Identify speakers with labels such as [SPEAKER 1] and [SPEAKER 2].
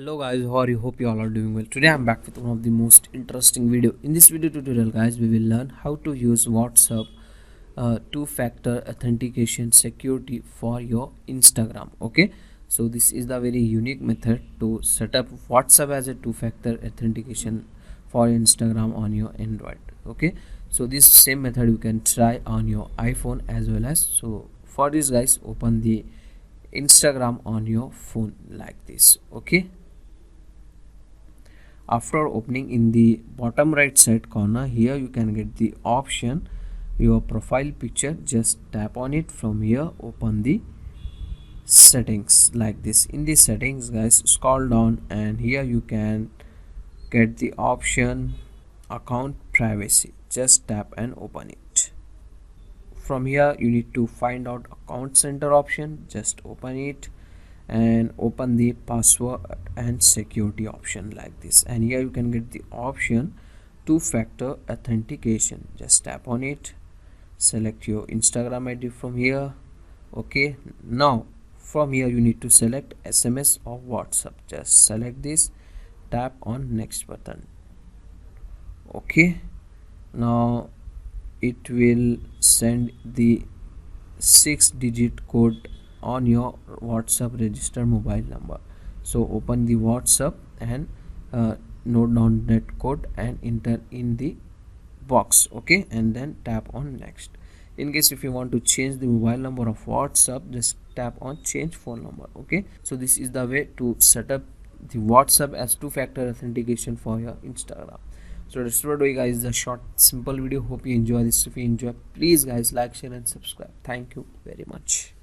[SPEAKER 1] Hello guys, how are you? Hope you all are doing well. Today I'm back with one of the most interesting video. In this video tutorial guys, we will learn how to use WhatsApp two-factor authentication security for your Instagram. Okay, so this is the very unique method to set up WhatsApp as a two-factor authentication for Instagram on your Android. Okay, so this same method you can try on your iPhone as well as. So for this guys, open the Instagram on your phone like this. Okay, after opening, in the bottom right side corner here you can get the option your profile picture. Just tap on it. From here open the settings like this. In the settings guys, scroll down and here you can get the option account privacy. Just tap and open it. From here you need to find out account center option. Just open it and open the password and security option like this, and here you can get the option two-factor authentication. Just tap on it, select your Instagram ID from here. Okay, now from here you need to select SMS or WhatsApp. Just select this, tap on next button. Okay, now it will send the 6-digit code on your WhatsApp registered mobile number. So open the WhatsApp and note down that code and enter in the box. Okay, and then tap on next. In case if you want to change the mobile number of WhatsApp, just tap on change phone number. Okay, so this is the way to set up the WhatsApp as two-factor authentication for your Instagram. So that's what we guys, the short simple video. Hope you enjoy this. If you enjoy, please guys like, share and subscribe. Thank you very much.